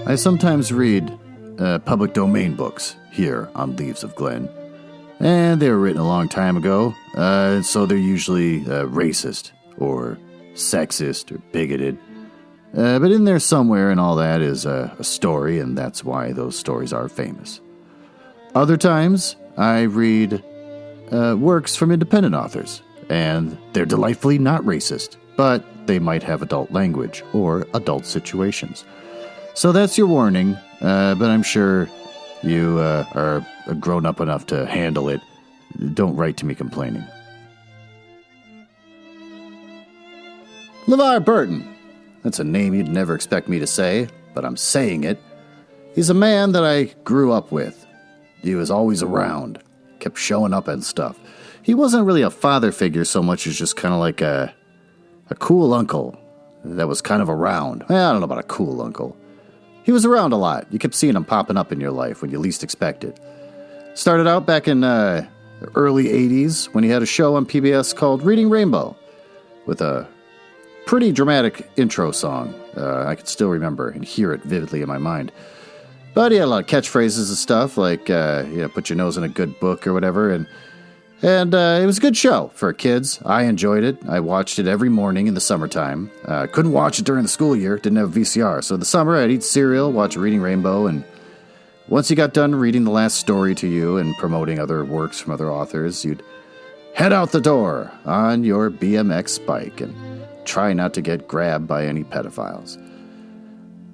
I sometimes read public domain books here on Leaves of Glen, and they were written a long time ago, so they're usually racist or sexist or bigoted. But in there somewhere and all that is a story, and that's why those stories are famous. Other times, I read works from independent authors, and they're delightfully not racist, but they might have adult language or adult situations. So that's your warning, but I'm sure you are grown up enough to handle it. Don't write to me complaining. Levar Burton. That's a name you'd never expect me to say, but I'm saying it. He's a man that I grew up with. He was always around, kept showing up and stuff. He wasn't really a father figure so much as just kind of like a cool uncle that was kind of around. I don't know about a cool uncle. He was around a lot. You kept seeing him popping up in your life when you least expected. Started out back in the early 80s when he had a show on PBS called Reading Rainbow with a pretty dramatic intro song. I can still remember and hear it vividly in my mind. But he had a lot of catchphrases and stuff like, put your nose in a good book or whatever. And it was a good show for kids. I enjoyed it. I watched it every morning in the summertime. Couldn't watch it during the school year. Didn't have a VCR. So in the summer, I'd eat cereal, watch Reading Rainbow, and once you got done reading the last story to you and promoting other works from other authors, you'd head out the door on your BMX bike and try not to get grabbed by any pedophiles.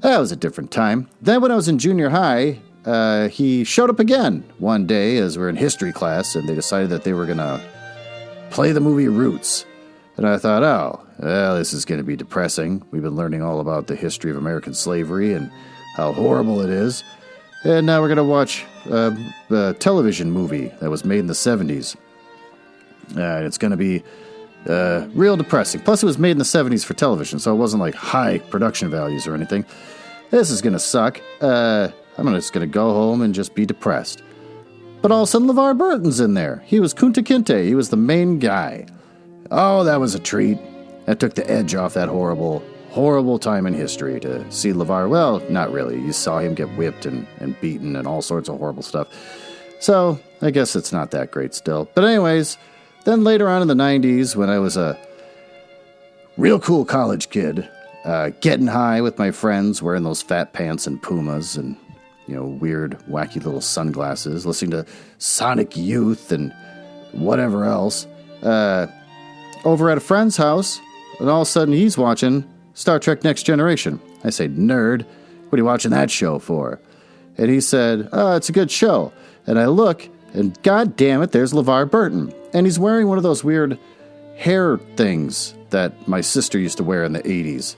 That was a different time. Then when I was in junior high, he showed up again one day as we're in history class, and they decided that they were going to play the movie Roots. And I thought, this is going to be depressing. We've been learning all about the history of American slavery and how horrible it is. And now we're going to watch a television movie that was made in the 70s. And it's going to be real depressing. Plus, it was made in the 70s for television, so it wasn't like high production values or anything. This is going to suck. I'm just going to go home and just be depressed. But all of a sudden, Levar Burton's in there. He was Kunta Kinte. He was the main guy. Oh, that was a treat. That took the edge off that horrible, horrible time in history to see Levar. Well, not really. You saw him get whipped and beaten and all sorts of horrible stuff. So, I guess it's not that great still. But anyways, then later on in the 90s, when I was a real cool college kid, getting high with my friends, wearing those fat pants and Pumas and weird, wacky little sunglasses, listening to Sonic Youth and whatever else. Over at a friend's house, and all of a sudden he's watching Star Trek Next Generation. I say, nerd, what are you watching that show for? And he said, it's a good show. And I look, and god damn it, there's Levar Burton. And he's wearing one of those weird hair things that my sister used to wear in the 80s.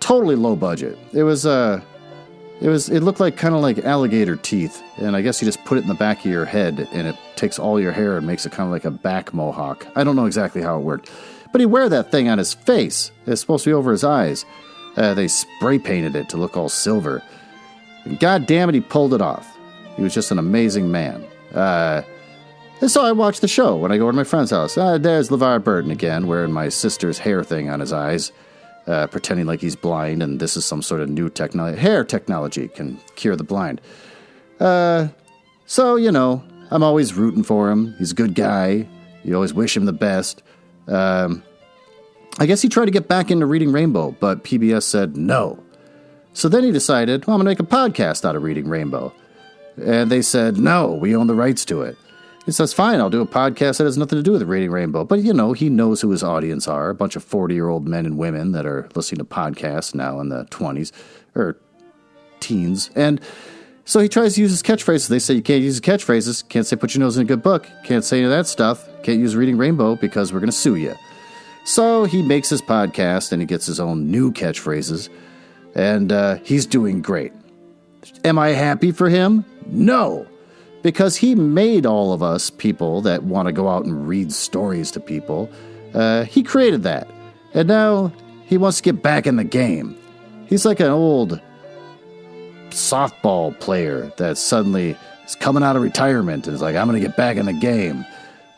Totally low budget. It looked like kind of like alligator teeth, and I guess you just put it in the back of your head, and it takes all your hair and makes it kind of like a back mohawk. I don't know exactly how it worked, but he'd wear that thing on his face. It's supposed to be over his eyes. They spray painted it to look all silver. And god damn it, he pulled it off. He was just an amazing man. And so I watched the show when I go to my friend's house. There's Levar Burton again, wearing my sister's hair thing on his eyes. Pretending like he's blind, and this is some sort of new technology. Hair technology can cure the blind. So, I'm always rooting for him. He's a good guy. You always wish him the best. I guess he tried to get back into Reading Rainbow, but PBS said no. So then he decided, I'm going to make a podcast out of Reading Rainbow. And they said, no, we own the rights to it. He says, fine, I'll do a podcast that has nothing to do with Reading Rainbow. But, he knows who his audience are, a bunch of 40-year-old men and women that are listening to podcasts now in the 20s, or teens. And so he tries to use his catchphrases. They say you can't use his catchphrases, can't say put your nose in a good book, can't say any of that stuff, can't use Reading Rainbow because we're going to sue you. So he makes his podcast, and he gets his own new catchphrases, and he's doing great. Am I happy for him? No. Because he made all of us people that want to go out and read stories to people. He created that. And now he wants to get back in the game. He's like an old softball player that suddenly is coming out of retirement and is like, I'm going to get back in the game.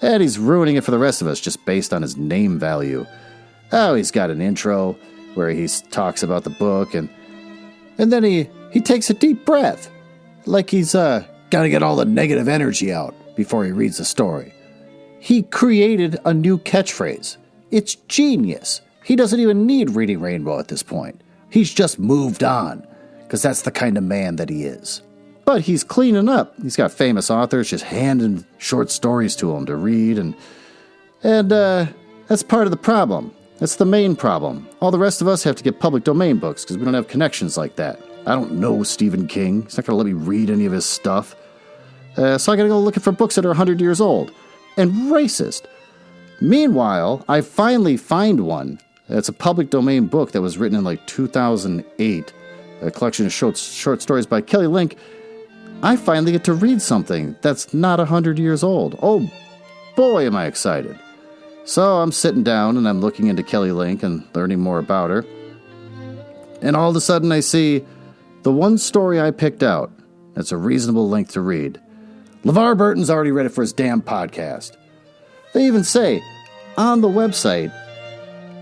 And he's ruining it for the rest of us just based on his name value. Oh, he's got an intro where he talks about the book, and And then he takes a deep breath, like he's got to get all the negative energy out before he reads the story. He created a new catchphrase. It's genius. He doesn't even need Reading Rainbow at this point. He's just moved on, because that's the kind of man that he is. But he's cleaning up. He's got famous authors just handing short stories to him to read, and that's part of the problem. That's the main problem. All the rest of us have to get public domain books because we don't have connections like that. I don't know Stephen King. He's not going to let me read any of his stuff. So I got to go looking for books that are 100 years old. And racist. Meanwhile, I finally find one. It's a public domain book that was written in like 2008. A collection of short stories by Kelly Link. I finally get to read something that's not 100 years old. Oh, boy, am I excited. So I'm sitting down and I'm looking into Kelly Link and learning more about her. And all of a sudden I see the one story I picked out that's a reasonable length to read. Levar Burton's already read it for his damn podcast. They even say, on the website,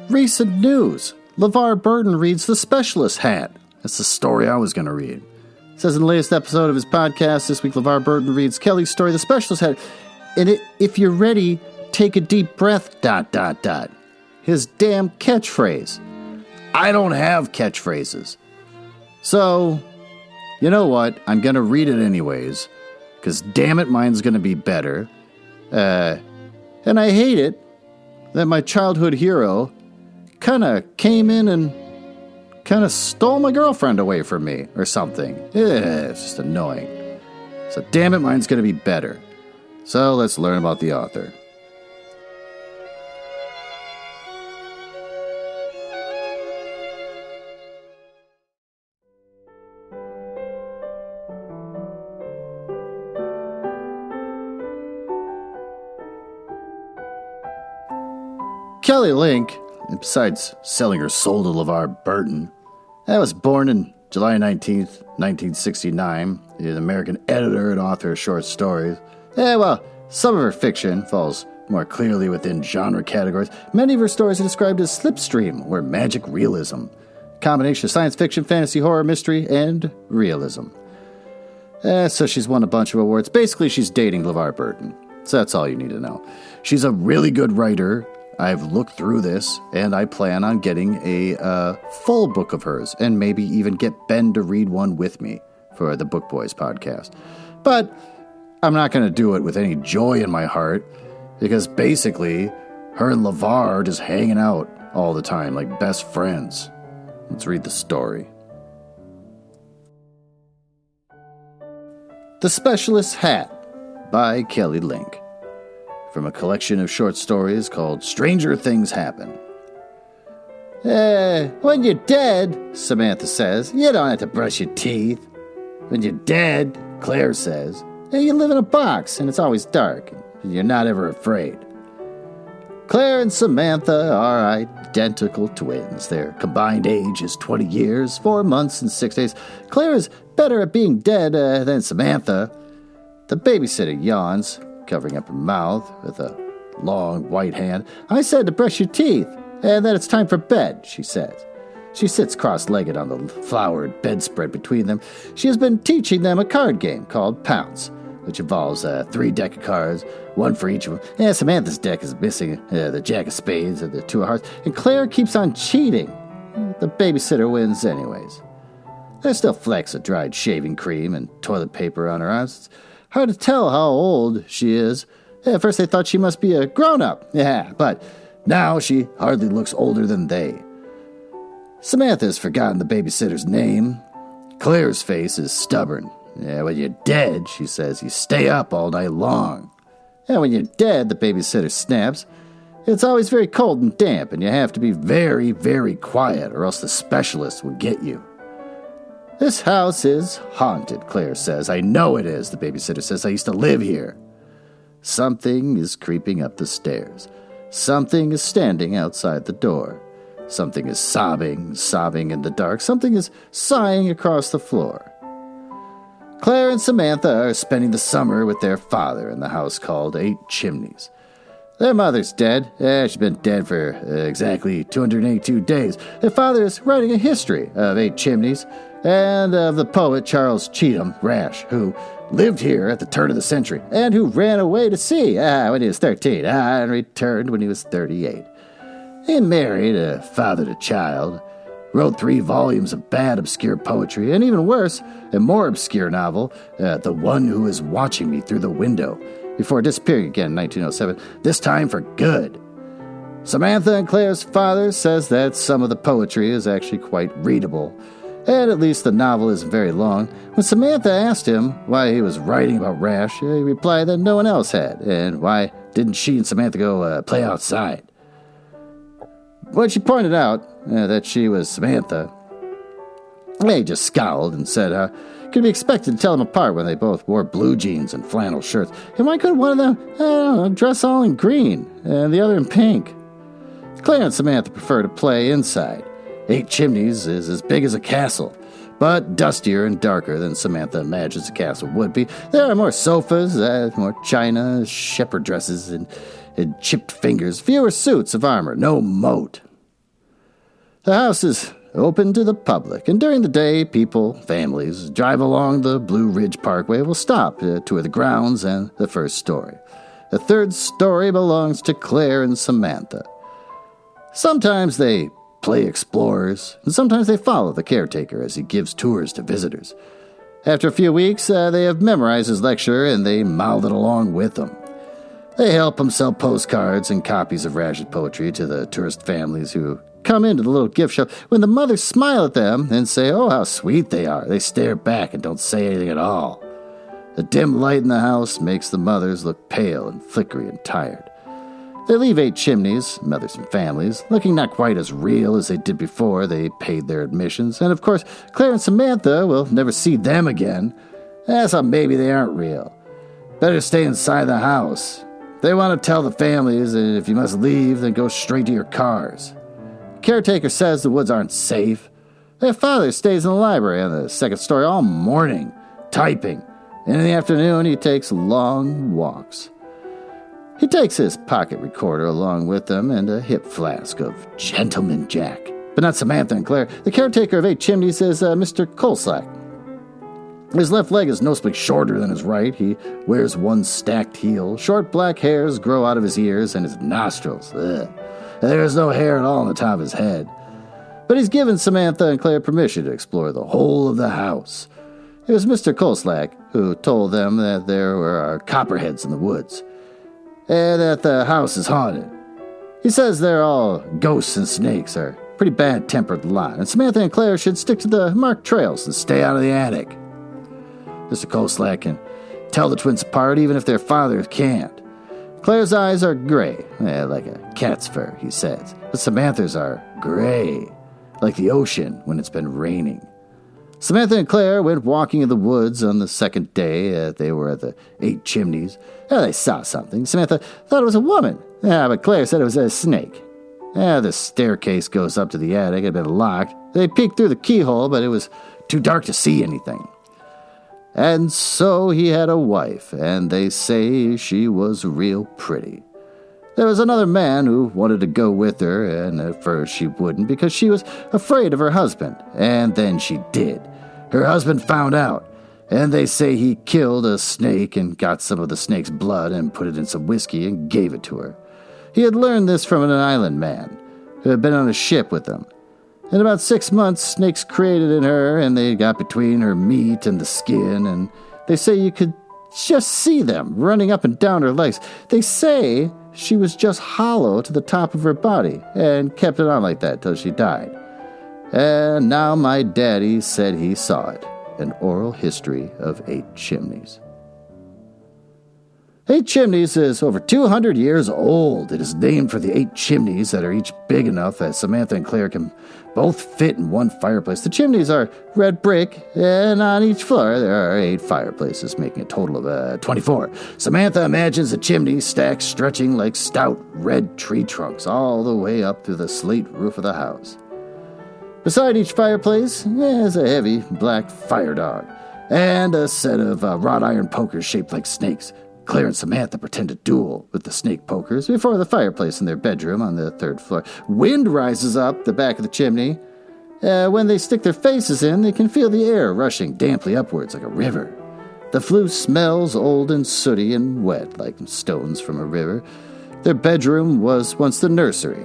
recent news, Levar Burton reads The Specialist Hat. That's the story I was going to read. It says in the latest episode of his podcast this week, Levar Burton reads Kelly's story, The Specialist Hat. And if you're ready, take a deep breath, ... His damn catchphrase. I don't have catchphrases. So, you know what? I'm going to read it anyways. Because damn it, mine's going to be better. And I hate it that my childhood hero kind of came in and kind of stole my girlfriend away from me or something. It's just annoying. So damn it, mine's going to be better. So let's learn about the author. Kelly Link, besides selling her soul to LeVar Burton, was born in July 19th, 1969. She's an American editor and author of short stories. Some of her fiction falls more clearly within genre categories. Many of her stories are described as slipstream or magic realism. Combination of science fiction, fantasy, horror, mystery, and realism. So she's won a bunch of awards. Basically, she's dating LeVar Burton. So that's all you need to know. She's a really good writer. I've looked through this, and I plan on getting a full book of hers, and maybe even get Ben to read one with me for the Book Boys podcast. But I'm not going to do it with any joy in my heart, because basically, her and LeVar are just hanging out all the time, like best friends. Let's read the story. The Specialist Hat by Kelly Link. From a collection of short stories called Stranger Things Happen. When you're dead, Samantha says, you don't have to brush your teeth. When you're dead, Claire says, you live in a box and it's always dark and you're not ever afraid. Claire and Samantha are identical twins. Their combined age is 20 years, 4 months, and 6 days. Claire is better at being dead than Samantha. The babysitter yawns, covering up her mouth with a long white hand. I said to brush your teeth, and then it's time for bed, she says. She sits cross-legged on the flowered bedspread between them. She has been teaching them a card game called Pounce, which involves 3 deck of cards, one for each of them. Samantha's deck is missing the Jack of Spades and the Two of Hearts, and Claire keeps on cheating. The babysitter wins anyways. There's still flecks of dried shaving cream and toilet paper on her arms. Hard to tell how old she is. At first they thought she must be a grown-up. But now she hardly looks older than they. Samantha has forgotten the babysitter's name. Claire's face is stubborn. When you're dead, she says, you stay up all night long. When you're dead, the babysitter snaps, it's always very cold and damp, and you have to be very, very quiet, or else the specialist will get you. This house is haunted, Claire says. I know it is, the babysitter says. I used to live here. Something is creeping up the stairs. Something is standing outside the door. Something is sobbing in the dark. Something is sighing across the floor. Claire and Samantha are spending the summer with their father in the house called 8 Chimneys. Their mother's dead. She's been dead for exactly 282 days. Their father is writing a history of 8 Chimneys and of the poet Charles Cheatham Rash, who lived here at the turn of the century and who ran away to sea when he was 13 and returned when he was 38. He married, fathered a child, wrote 3 volumes of bad, obscure poetry, and even worse, a more obscure novel, The One Who Is Watching Me Through the Window, before disappearing again in 1907, this time for good. Samantha and Claire's father says that some of the poetry is actually quite readable, and at least the novel isn't very long. When Samantha asked him why he was writing about Rash, he replied that no one else had, and why didn't she and Samantha go play outside? When she pointed out that she was Samantha, he just scowled and said, could be expected to tell them apart when they both wore blue jeans and flannel shirts. And why couldn't one of them, dress all in green and the other in pink? Claire and Samantha prefer to play inside. 8 Chimneys is as big as a castle, but dustier and darker than Samantha imagines a castle would be. There are more sofas, more china, shepherd dresses, and chipped fingers, fewer suits of armor, no moat. The house is open to the public, and during the day, people, families, drive along the Blue Ridge Parkway will stop to tour the grounds and the first story. The third story belongs to Claire and Samantha. Sometimes they play explorers, and sometimes they follow the caretaker as he gives tours to visitors. After a few weeks, they have memorized his lecture, and they mouth it along with him. They help him sell postcards and copies of Rash's poetry to the tourist families who come into the little gift shop. When the mothers smile at them and say, oh, how sweet they are, they stare back and don't say anything at all. The dim light in the house makes the mothers look pale and flickery and tired. They leave 8 Chimneys, mothers and families, looking not quite as real as they did before they paid their admissions. And of course, Claire and Samantha will never see them again. So maybe they aren't real. Better stay inside the house. They want to tell the families that if you must leave, then go straight to your cars. Caretaker says the woods aren't safe. Their father stays in the library on the second story all morning, typing, and in the afternoon he takes long walks. He takes his pocket recorder along with him and a hip flask of Gentleman Jack. But not Samantha and Claire. The caretaker of 8 Chimneys is Mr. Coleslack. His left leg is noticeably shorter than his right. He wears one stacked heel. Short black hairs grow out of his ears and his nostrils. There is no hair at all on the top of his head. But he's given Samantha and Claire permission to explore the whole of the house. It was Mr. Coleslack who told them that there were copperheads in the woods, and that the house is haunted. He says they're all ghosts and snakes, are a pretty bad-tempered lot, and Samantha and Claire should stick to the marked trails and stay out of the attic. Mr. Coleslack can tell the twins apart even if their father can't. Claire's eyes are gray, like a cat's fur, he says. But Samantha's are gray, like the ocean when it's been raining. Samantha and Claire went walking in the woods on the second day. They were at the 8 Chimneys. They saw something. Samantha thought it was a woman, but Claire said it was a snake. The staircase goes up to the attic. It had been locked. They peeked through the keyhole, but it was too dark to see anything. And so he had a wife, and they say she was real pretty. There was another man who wanted to go with her, and at first she wouldn't because she was afraid of her husband, and then she did. Her husband found out, and they say he killed a snake and got some of the snake's blood and put it in some whiskey and gave it to her. He had learned this from an island man who had been on a ship with them. In about 6 months, snakes created in her, and they got between her meat and the skin, and they say you could just see them running up and down her legs. They say she was just hollow to the top of her body, and kept it on like that till she died. And now my daddy said he saw it. An oral history of 8 Chimneys. 8 Chimneys is over 200 years old. It is named for the 8 chimneys that are each big enough that Samantha and Claire can both fit in one fireplace. The chimneys are red brick, and on each floor there are 8 fireplaces, making a total of 24. Samantha imagines the chimney stacks stretching like stout red tree trunks all the way up through the slate roof of the house. Beside each fireplace is a heavy black fire dog and a set of wrought iron pokers shaped like snakes. Claire and Samantha pretend to duel with the snake pokers before the fireplace in their bedroom on the 3rd floor. Wind rises up the back of the chimney. When they stick their faces in, they can feel the air rushing damply upwards like a river. The flue smells old and sooty and wet like stones from a river. Their bedroom was once the nursery.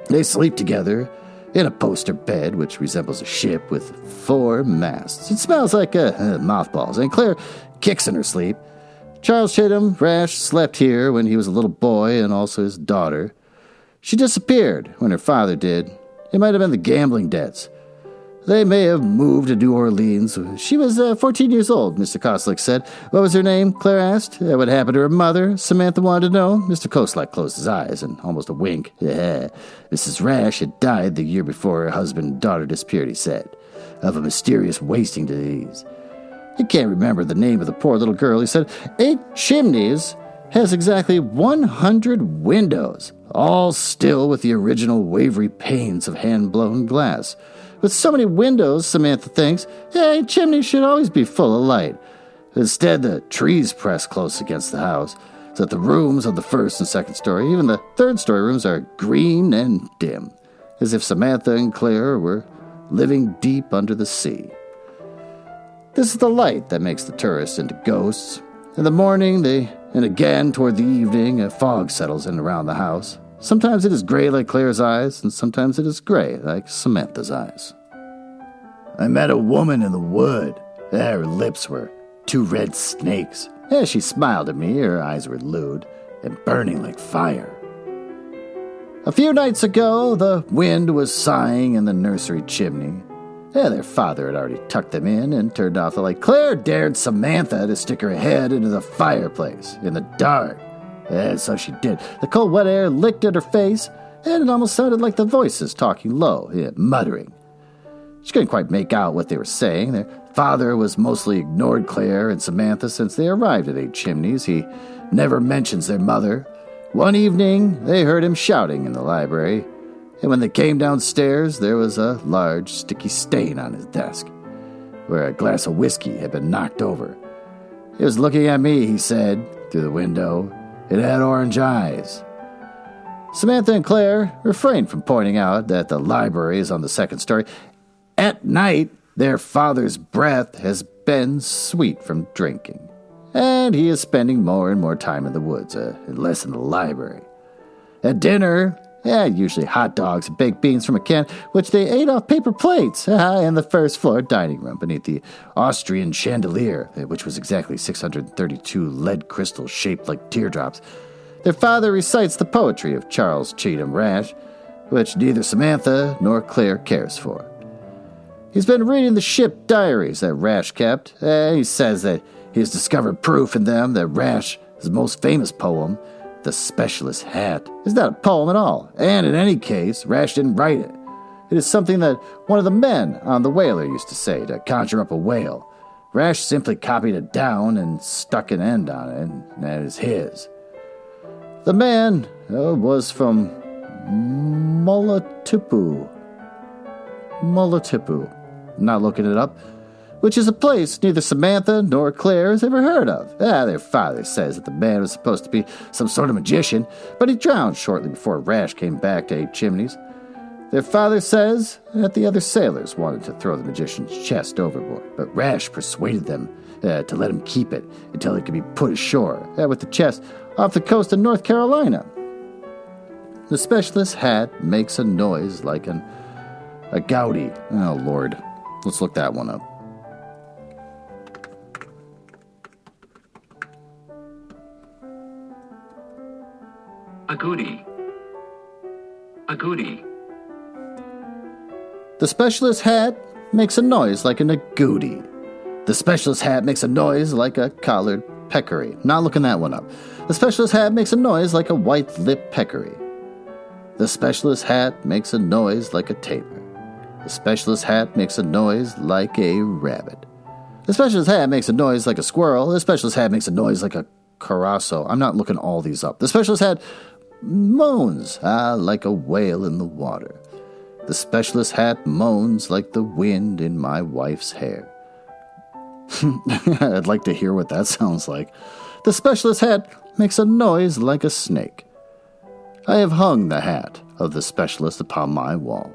They sleep together in a poster bed which resembles a ship with 4 masts. It smells like mothballs, and Claire kicks in her sleep. Charles Chatham Rash slept here when he was a little boy, and also his daughter. She disappeared when her father did. It might have been the gambling debts. They may have moved to New Orleans. She was 14 years old, Mr. Koslick said. What was her name? Claire asked. What happened to her mother? Samantha wanted to know. Mr. Koslick closed his eyes and almost a wink. Yeah, Mrs. Rash had died the year before her husband and daughter disappeared, he said, of a mysterious wasting disease. He can't remember the name of the poor little girl, he said. 8 Chimneys has exactly 100 windows, all still with the original wavery panes of hand-blown glass. With so many windows, Samantha thinks, a chimney should always be full of light. Instead, the trees press close against the house, so that the rooms on the 1st and 2nd story, even the 3rd story rooms, are green and dim, as if Samantha and Claire were living deep under the sea. This is the light that makes the tourists into ghosts. In the morning, and again toward the evening, a fog settles in around the house. Sometimes it is gray like Claire's eyes, and sometimes it is gray like Samantha's eyes. I met a woman in the wood. Her lips were 2 red snakes. As she smiled at me, her eyes were lewd and burning like fire. A few nights ago, the wind was sighing in the nursery chimney. Their father had already tucked them in and turned off the light. Claire dared Samantha to stick her head into the fireplace in the dark. And so she did. The cold, wet air licked at her face, and it almost sounded like the voices talking low, muttering. She couldn't quite make out what they were saying. Their father was mostly ignored Claire and Samantha since they arrived at 8 Chimneys. He never mentions their mother. One evening, they heard him shouting in the library, and when they came downstairs, there was a large, sticky stain on his desk, where a glass of whiskey had been knocked over. He was looking at me, he said, through the window. It had orange eyes. Samantha and Claire refrained from pointing out that the library is on the 2nd story. At night, their father's breath has been sweet from drinking, and he is spending more and more time in the woods, and less in the library. At dinner, usually hot dogs and baked beans from a can, which they ate off paper plates in the 1st floor dining room beneath the Austrian chandelier, which was exactly 632 lead crystals shaped like teardrops. Their father recites the poetry of Charles Chatham Rash, which neither Samantha nor Claire cares for. He's been reading the ship diaries that Rash kept. He says that he has discovered proof in them that Rash, his most famous poem, The Specialist Hat, is not a poem at all, and in any case, Rash didn't write it. It is something that one of the men on the whaler used to say to conjure up a whale. Rash simply copied it down and stuck an end on it, and that is his. The man was from Mulatipu. I'm not looking it up. Which is a place neither Samantha nor Claire has ever heard of. Their father says that the man was supposed to be some sort of magician, but he drowned shortly before Rash came back to 8 Chimneys. Their father says that the other sailors wanted to throw the magician's chest overboard, but Rash persuaded them to let him keep it until it could be put ashore with the chest off the coast of North Carolina. The specialist's hat makes a noise like a gouty. Oh, Lord. Let's look that one up. Agouti. The specialist's hat makes a noise like an agouti. The specialist's hat makes a noise like a collared peccary. Not looking that one up. The specialist's hat makes a noise like a white-lipped peccary. The specialist's hat makes a noise like a tapir. The specialist's hat makes a noise like a rabbit. The specialist's hat makes a noise like a squirrel. The specialist's hat makes a noise like a carasso. I'm not looking all these up. The specialist's hat moans like a whale in the water. The specialist's hat moans like the wind in my wife's hair. I'd like to hear what that sounds like. The specialist hat makes a noise like a snake. I have hung the hat of the specialist upon my wall.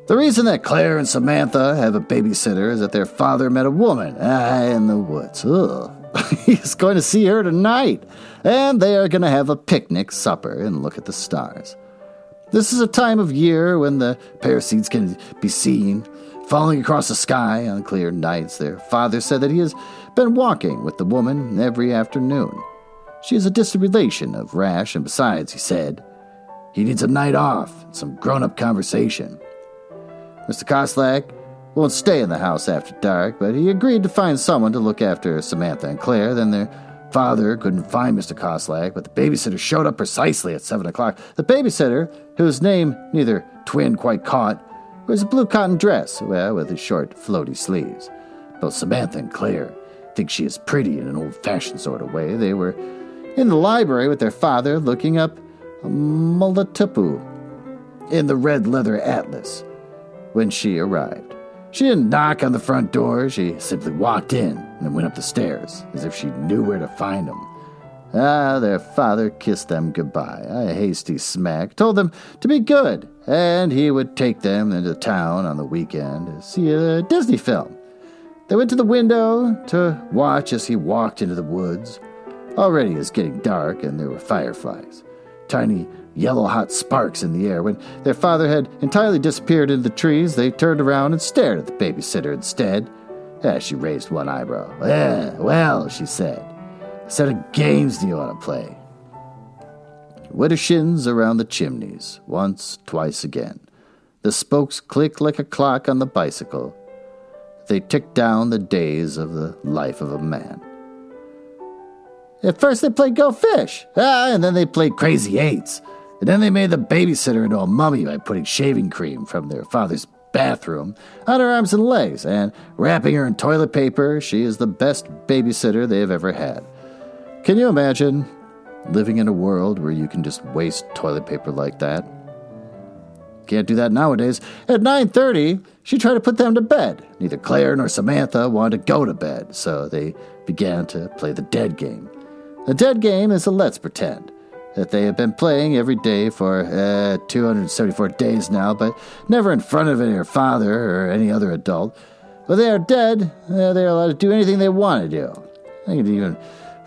The reason that Claire and Samantha have a babysitter is that their father met a woman in the woods. Ugh. He's going to see her tonight, and they are going to have a picnic supper and look at the stars. This is a time of year when the Perseids can be seen falling across the sky on clear nights. Their father said that he has been walking with the woman every afternoon. She is a distant relation of Rash, and besides, he said, he needs a night off and some grown-up conversation. Mr. Koslak won't stay in the house after dark, but he agreed to find someone to look after Samantha and Claire. Then their father couldn't find Mr. Koslak, but the babysitter showed up precisely at 7 o'clock. The babysitter, whose name neither twin quite caught, wears a blue cotton dress, with his short, floaty sleeves. Both Samantha and Claire think she is pretty in an old-fashioned sort of way. They were in the library with their father looking up Mulatupu in the red leather atlas when she arrived. She didn't knock on the front door. She simply walked in and went up the stairs as if she knew where to find him. Their father kissed them goodbye. A hasty smack told them to be good, and he would take them into town on the weekend to see a Disney film. They went to the window to watch as he walked into the woods. Already it was getting dark, and there were fireflies, tiny yellow hot sparks in the air. When their father had entirely disappeared into the trees, they turned around and stared at the babysitter instead. She raised one eyebrow. Well, she said, what set of games do you want to play? Widdershins around the chimneys, once, twice again. The spokes clicked like a clock on the bicycle. They ticked down the days of the life of a man. At first they played Go Fish, and then they played Crazy Eights. And then they made the babysitter into a mummy by putting shaving cream from their father's bathroom on her arms and legs and wrapping her in toilet paper. She is the best babysitter they have ever had. Can you imagine living in a world where you can just waste toilet paper like that? Can't do that nowadays. At 9:30, she tried to put them to bed. Neither Claire nor Samantha wanted to go to bed, so they began to play the dead game. The dead game is a let's pretend that they have been playing every day for 274 days now, but never in front of their father or any other adult. When they are dead, they are allowed to do anything they want to do. They can even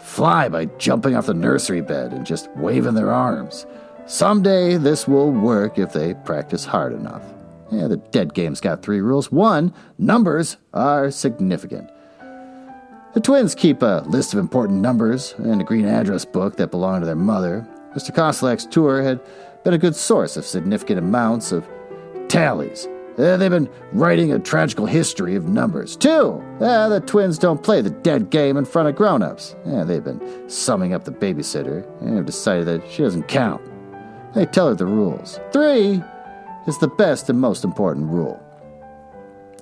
fly by jumping off the nursery bed and just waving their arms. Someday this will work if they practice hard enough. The dead game's got 3 rules. 1, numbers are significant. The twins keep a list of important numbers and a green address book that belonged to their mother. Mr. Koslak's tour had been a good source of significant amounts of tallies. They've been writing a tragical history of numbers. 2, the twins don't play the dead game in front of grown-ups. They've been summing up the babysitter and have decided that she doesn't count. They tell her the rules. 3 is the best and most important rule.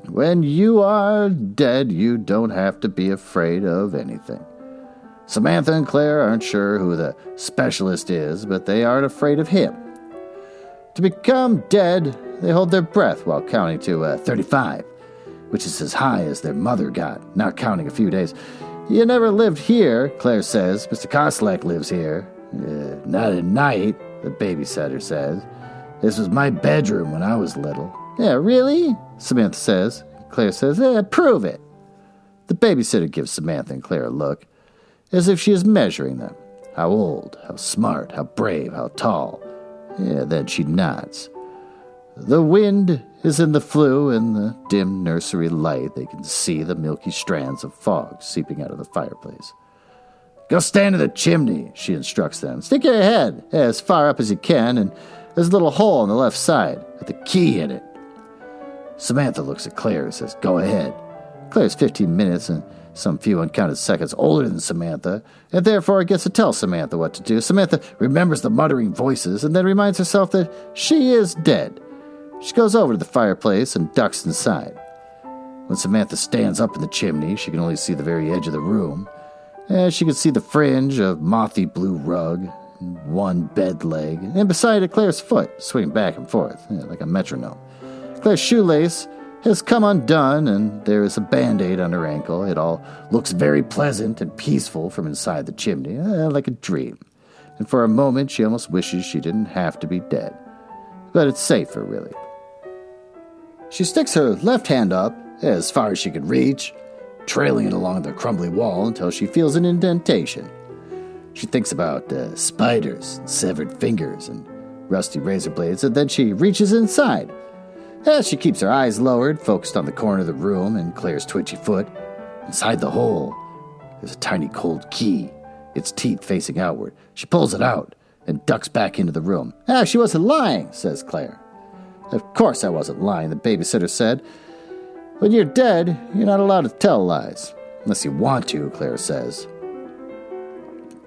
When you are dead, you don't have to be afraid of anything. Samantha and Claire aren't sure who the specialist is, but they aren't afraid of him. To become dead, they hold their breath while counting to 35, which is as high as their mother got, not counting a few days. You never lived here, Claire says. Mr. Koslak lives here. Not at night, the babysitter says. This was my bedroom when I was little. Yeah, really? Samantha says. Claire says, prove it. The babysitter gives Samantha and Claire a look, as if she is measuring them. How old, how smart, how brave, how tall. Then she nods. The wind is in the flue. In the dim nursery light, they can see the milky strands of fog seeping out of the fireplace. Go stand in the chimney, she instructs them. Stick your head as far up as you can, and there's a little hole on the left side with a key in it. Samantha looks at Claire and says, go ahead. Claire's 15 minutes and some few uncounted seconds older than Samantha, and therefore gets to tell Samantha what to do. Samantha remembers the muttering voices and then reminds herself that she is dead. She goes over to the fireplace and ducks inside. When Samantha stands up in the chimney, she can only see the very edge of the room. She can see the fringe of mothy blue rug, one bed leg, and beside it Claire's foot swinging back and forth like a metronome. Claire's shoelace has come undone, and there is a Band-Aid on her ankle. It all looks very pleasant and peaceful from inside the chimney, like a dream. And for a moment she almost wishes she didn't have to be dead. But it's safer, really. She sticks her left hand up, as far as she can reach, trailing it along the crumbly wall until she feels an indentation. She thinks about spiders, severed fingers, and rusty razor blades, and then she reaches inside. As she keeps her eyes lowered, focused on the corner of the room and Claire's twitchy foot, inside the hole, there's a tiny cold key, its teeth facing outward. She pulls it out and ducks back into the room. She wasn't lying, says Claire. Of course I wasn't lying, the babysitter said. When you're dead, you're not allowed to tell lies. Unless you want to, Claire says.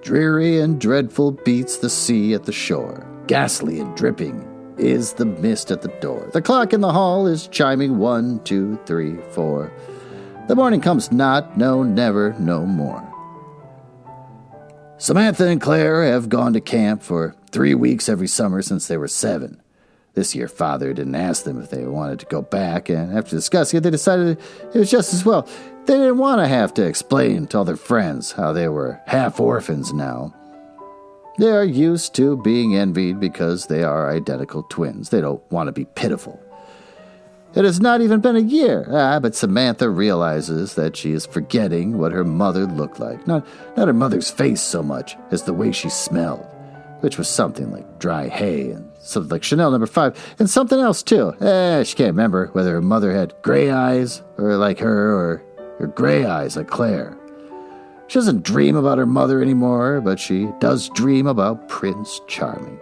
Dreary and dreadful beats the sea at the shore. Ghastly and dripping is the mist at the door. The clock in the hall is chiming 1, 2, 3, 4. The morning comes not, no, never, no more. Samantha and Claire have gone to camp for 3 weeks every summer since they were 7. This year, Father didn't ask them if they wanted to go back, and after discussing it, they decided it was just as well. They didn't want to have to explain to all their friends how they were half orphans now. They are used to being envied because they are identical twins. They don't want to be pitiful. It has not even been a year, but Samantha realizes that she is forgetting what her mother looked like. Not her mother's face so much as the way she smelled, which was something like dry hay and something like Chanel No. 5, and something else too. She can't remember whether her mother had gray eyes or like her, or gray eyes like Claire. She doesn't dream about her mother anymore, but she does dream about Prince Charming,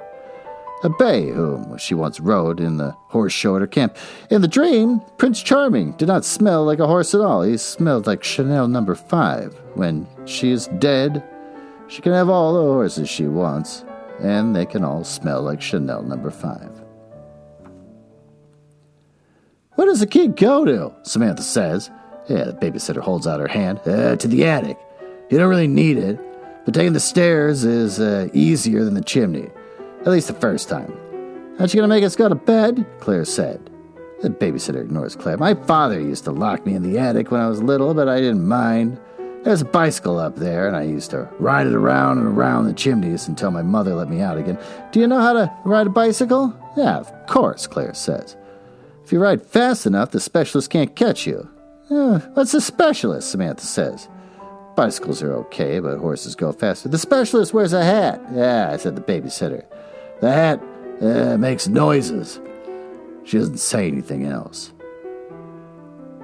a bay whom she once rode in the horse show at her camp. In the dream, Prince Charming did not smell like a horse at all. He smelled like Chanel No. 5. When she is dead, she can have all the horses she wants, and they can all smell like Chanel No. 5. Where does the kid go to? Samantha says. The babysitter holds out her hand. To the attic. You don't really need it, but taking the stairs is easier than the chimney. At least the first time. Aren't you going to make us go to bed? Claire said. The babysitter ignores Claire. My father used to lock me in the attic when I was little, but I didn't mind. There's a bicycle up there, and I used to ride it around and around the chimneys until my mother let me out again. Do you know how to ride a bicycle? Yeah, of course, Claire says. If you ride fast enough, the specialist can't catch you. What's the specialist? Samantha says. Bicycles are okay, but horses go faster. The specialist wears a hat. Yeah, said the babysitter. The hat makes noises. She doesn't say anything else.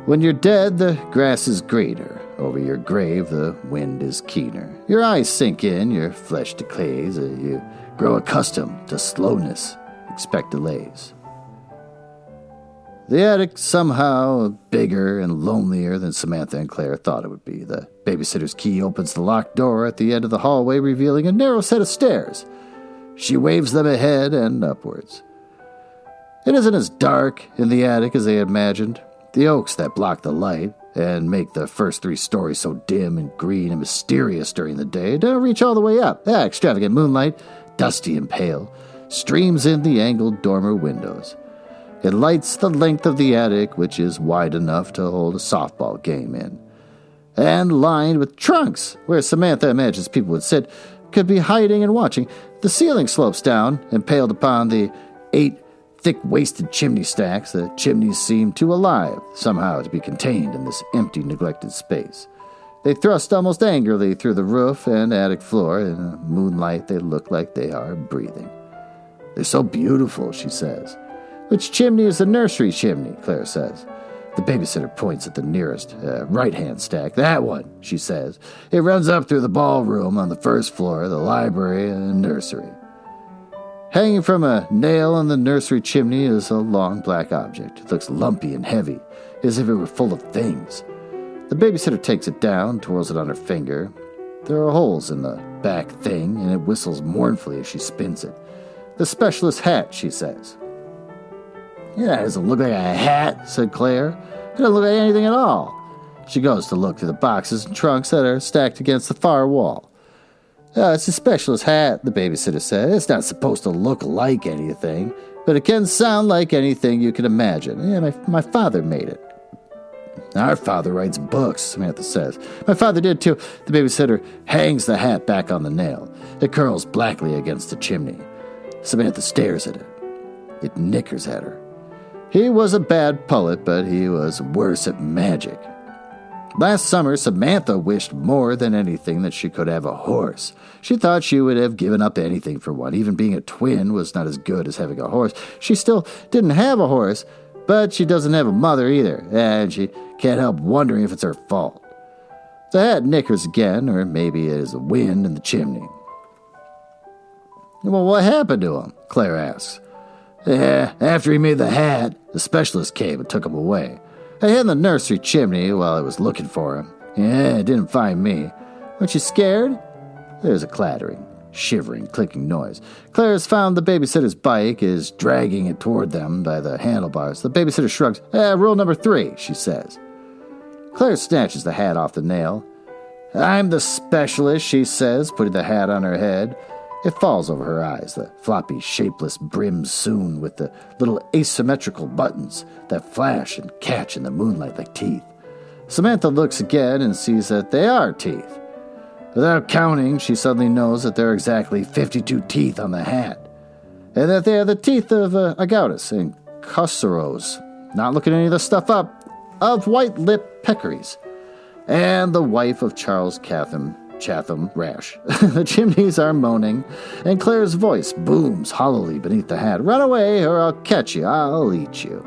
When you're dead, the grass is greener. Over your grave, the wind is keener. Your eyes sink in, your flesh decays. You grow accustomed to slowness, expect delays. The attic somehow bigger and lonelier than Samantha and Claire thought it would be. The babysitter's key opens the locked door at the end of the hallway, revealing a narrow set of stairs. She waves them ahead and upwards. It isn't as dark in the attic as they had imagined. The oaks that block the light and make the first 3 stories so dim and green and mysterious during the day don't reach all the way up. Extravagant moonlight, dusty and pale, streams in the angled dormer windows. It lights the length of the attic, which is wide enough to hold a softball game in. And lined with trunks, where Samantha imagines people would sit, could be hiding and watching. The ceiling slopes down, impaled upon the 8 thick-waisted chimney stacks. The chimneys seem too alive, somehow to be contained in this empty, neglected space. They thrust almost angrily through the roof and attic floor. In the moonlight, they look like they are breathing. They're so beautiful, she says. Which chimney is the nursery chimney? Claire says. The babysitter points at the nearest right-hand stack. That one, she says. It runs up through the ballroom on the first floor, the library and nursery. Hanging from a nail on the nursery chimney is a long black object. It looks lumpy and heavy, as if it were full of things. The babysitter takes it down, twirls it on her finger. There are holes in the back thing, and it whistles mournfully as she spins it. The specialist's hat, she says. Yeah, it doesn't look like a hat, said Claire. It doesn't look like anything at all. She goes to look through the boxes and trunks that are stacked against the far wall. It's a specialist hat, the babysitter said. It's not supposed to look like anything. but it can sound like anything you can imagine. Yeah, my father made it. Our father writes books, Samantha says. My father did too. The babysitter hangs the hat back on the nail. It curls blackly against the chimney. Samantha stares at it. It nickers at her. He was a bad poet, but he was worse at magic. Last summer, Samantha wished more than anything that she could have a horse. She thought she would have given up anything for one. Even being a twin was not as good as having a horse. She still didn't have a horse, but she doesn't have a mother either, and she can't help wondering if it's her fault. The hat nickers again, or maybe it is the wind in the chimney. Well, what happened to him? Claire asks. After he made the hat, the specialist came and took him away. I hid in the nursery chimney while I was looking for him. It didn't find me. Weren't you scared? There's a clattering, shivering, clicking noise. Claire has found the babysitter's bike, is dragging it toward them by the handlebars. The babysitter shrugs. Rule number 3, she says. Claire snatches the hat off the nail. I'm the specialist, she says, putting the hat on her head. It falls over her eyes, the floppy, shapeless brim sewn with the little asymmetrical buttons that flash and catch in the moonlight like teeth. Samantha looks again and sees that they are teeth. Without counting, she suddenly knows that there are exactly 52 teeth on the hat, and that they are the teeth of agoutis and cusseros, not looking any of the stuff up, of white-lipped peccaries, and the wife of Charles Chatham Rash. The chimneys are moaning, and Claire's voice booms hollowly beneath the hat. Run away, or I'll catch you. I'll eat you.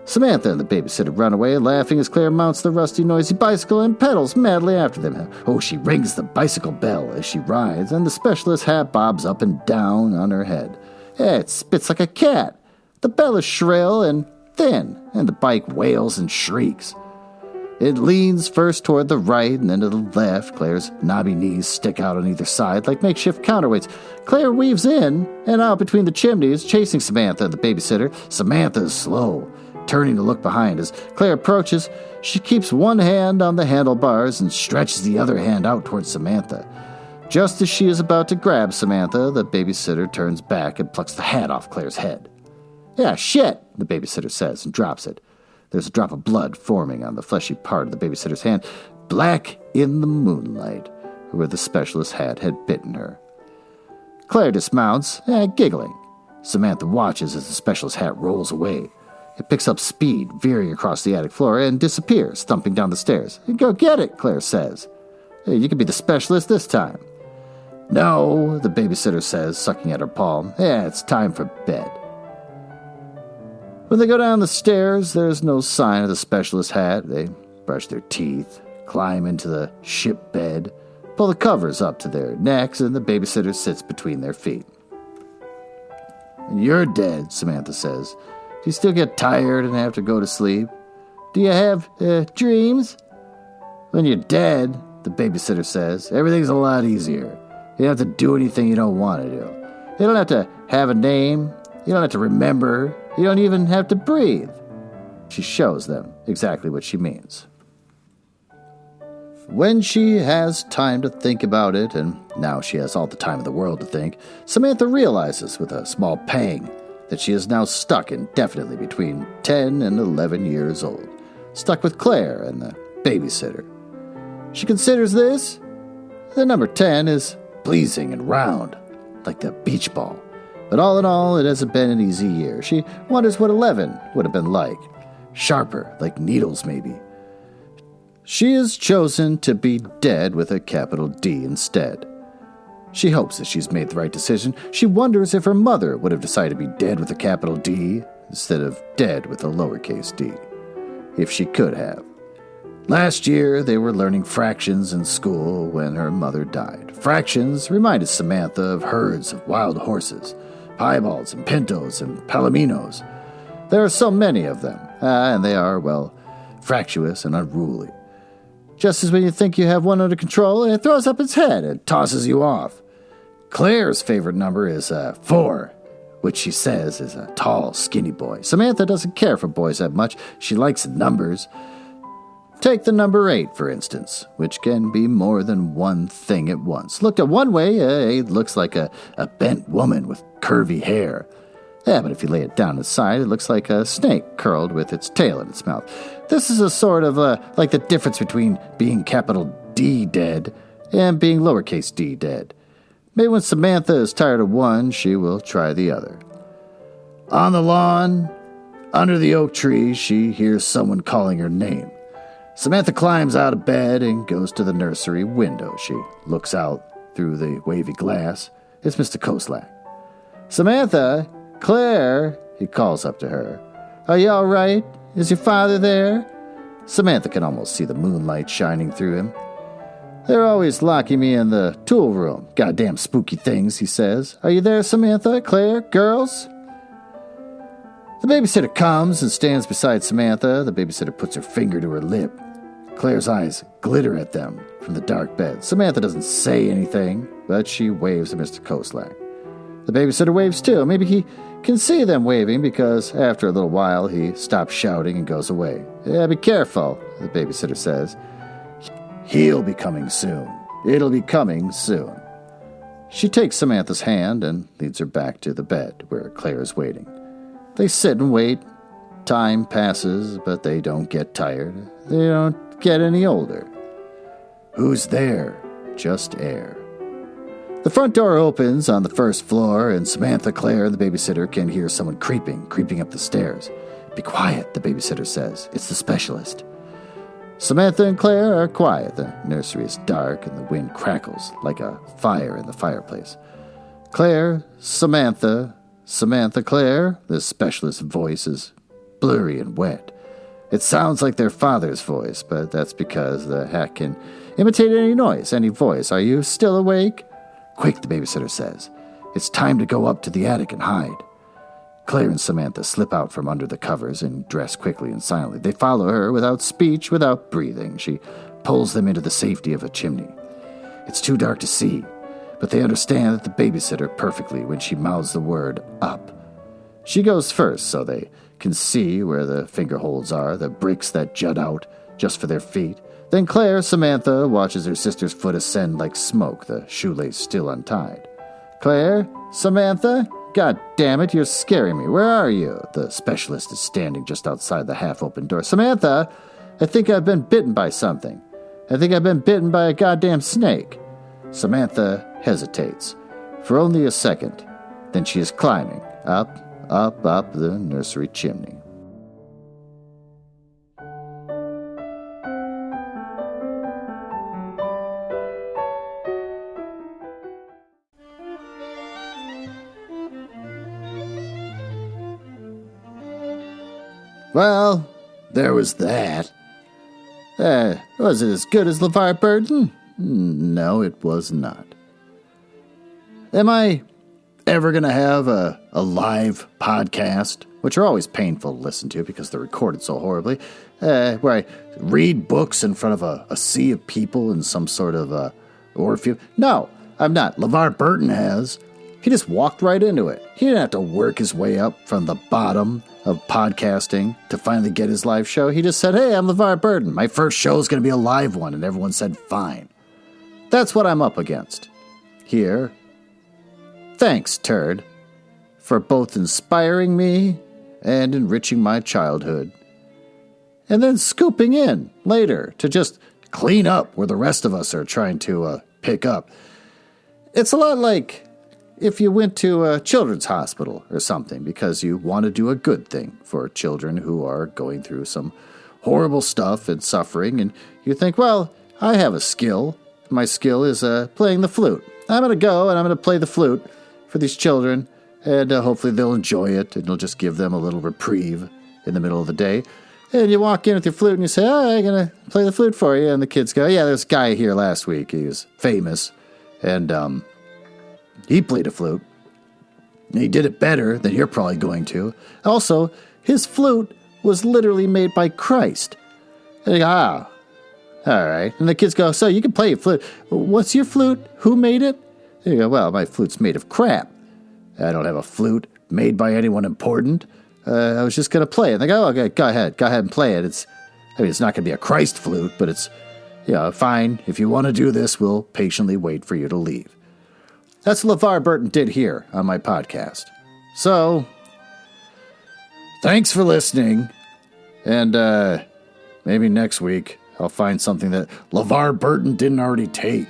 Samantha and the babysitter run away, laughing as Claire mounts the rusty, noisy bicycle and pedals madly after them. Oh, she rings the bicycle bell as she rides, and the specialist's hat bobs up and down on her head. It spits like a cat. The bell is shrill and thin, and the bike wails and shrieks. It leans first toward the right and then to the left. Claire's knobby knees stick out on either side like makeshift counterweights. Claire weaves in and out between the chimneys, chasing Samantha and the babysitter. Samantha is slow, turning to look behind. As Claire approaches, she keeps one hand on the handlebars and stretches the other hand out towards Samantha. Just as she is about to grab Samantha, the babysitter turns back and plucks the hat off Claire's head. Yeah, shit, the babysitter says and drops it. There's a drop of blood forming on the fleshy part of the babysitter's hand, black in the moonlight, where the specialist's hat had bitten her. Claire dismounts, giggling. Samantha watches as the specialist's hat rolls away. It picks up speed, veering across the attic floor, and disappears, thumping down the stairs. Go get it, Claire says. Hey, you can be the specialist this time. No, the babysitter says, sucking at her palm. It's time for bed. When they go down the stairs, there's no sign of the specialist's hat. They brush their teeth, climb into the ship bed, pull the covers up to their necks, and the babysitter sits between their feet. You're dead, Samantha says. Do you still get tired and have to go to sleep? Do you have dreams? When you're dead, the babysitter says, everything's a lot easier. You don't have to do anything you don't want to do. You don't have to have a name. You don't have to remember. You don't even have to breathe. She shows them exactly what she means. When she has time to think about it, and now she has all the time in the world to think, Samantha realizes with a small pang that she is now stuck indefinitely between 10 and 11 years old, stuck with Claire and the babysitter. She considers this. The number 10 is pleasing and round, like the beach ball. But all in all, it hasn't been an easy year. She wonders what 11 would have been like. Sharper, like needles maybe. She has chosen to be dead with a capital D instead. She hopes that she's made the right decision. She wonders if her mother would have decided to be dead with a capital D instead of dead with a lowercase d. If she could have. Last year, they were learning fractions in school when her mother died. Fractions reminded Samantha of herds of wild horses, piebalds and pintos and palominos. There are so many of them, and they are, well, fractious and unruly. Just as when you think you have one under control, it throws up its head and tosses you off. Claire's favorite number is 4, which she says is a tall, skinny boy. Samantha doesn't care for boys that much. She likes numbers. Take the number 8, for instance, which can be more than one thing at once. Looked at one way, 8 looks like a bent woman with curvy hair. Yeah, but if you lay it down inside, it looks like a snake curled with its tail in its mouth. This is a sort of like the difference between being capital D dead and being lowercase d dead. Maybe when Samantha is tired of one, she will try the other. On the lawn, under the oak tree, she hears someone calling her name. Samantha climbs out of bed and goes to the nursery window. She looks out through the wavy glass. It's Mr. Koslak. Samantha, Claire, he calls up to her. Are you all right? Is your father there? Samantha can almost see the moonlight shining through him. They're always locking me in the tool room. Goddamn spooky things, he says. Are you there, Samantha, Claire, girls? The babysitter comes and stands beside Samantha. The babysitter puts her finger to her lip. Claire's eyes glitter at them from the dark bed. Samantha doesn't say anything, but she waves at Mr. Koslak. The babysitter waves too. Maybe he can see them waving because after a little while he stops shouting and goes away. Yeah, be careful, the babysitter says. He'll be coming soon. It'll be coming soon. She takes Samantha's hand and leads her back to the bed where Claire is waiting. They sit and wait. Time passes, but they don't get tired. They don't get any older. Who's there? Just air. The front door opens on the first floor, and Samantha, Claire, and the babysitter can hear someone creeping up the stairs. Be quiet, the babysitter says. It's the specialist. Samantha and Claire are quiet. The nursery is dark, and the wind crackles like a fire in the fireplace. Claire, Samantha, Claire. The specialist's voice is blurry and wet. It sounds like their father's voice, but that's because the hack can imitate any noise, any voice. Are you still awake? Quick, the babysitter says. It's time to go up to the attic and hide. Claire and Samantha slip out from under the covers and dress quickly and silently. They follow her without speech, without breathing. She pulls them into the safety of a chimney. It's too dark to see, but they understand the babysitter perfectly when she mouths the word up. She goes first so they can see where the finger holds are, the bricks that jut out just for their feet. Then Claire, Samantha, watches her sister's foot ascend like smoke, the shoelace still untied. Claire, Samantha, God damn it, you're scaring me. Where are you? The specialist is standing just outside the half-open door. Samantha, I think I've been bitten by something. I think I've been bitten by a goddamn snake. Samantha hesitates for only a second. Then she is climbing up the nursery chimney. Well, there was that. Was it as good as Levar Burton? No, it was not. Am I ever going to have a live podcast, which are always painful to listen to because they're recorded so horribly, where I read books in front of a sea of people in some sort of Orpheum? No, I'm not. Levar Burton has. He just walked right into it. He didn't have to work his way up from the bottom of podcasting to finally get his live show. He just said, hey, I'm Levar Burton. My first show is going to be a live one. And everyone said, fine. That's what I'm up against. Here. Thanks, Turd, for both inspiring me and enriching my childhood. And then scooping in later to just clean up where the rest of us are trying to pick up. It's a lot like if you went to a children's hospital or something because you want to do a good thing for children who are going through some horrible stuff and suffering, and you think, well, I have a skill. My skill is playing the flute. I'm going to go and I'm going to play the flute for these children, and hopefully they'll enjoy it, and it'll just give them a little reprieve in the middle of the day. And you walk in with your flute and you say, oh, I'm going to play the flute for you. And the kids go, yeah, there's a guy here last week. He was famous, and he played a flute. And he did it better than you're probably going to. Also, his flute was literally made by Christ. And they go, all right. And the kids go, so you can play a flute. What's your flute? Who made it? And you go, well, my flute's made of crap. I don't have a flute made by anyone important. I was just going to play it. And they go, okay, go ahead and play it. It's not going to be a Christ flute, but it's, fine. If you want to do this, we'll patiently wait for you to leave. That's what LeVar Burton did here on my podcast. So, Thanks for listening. And maybe next week I'll find something that Levar Burton didn't already take.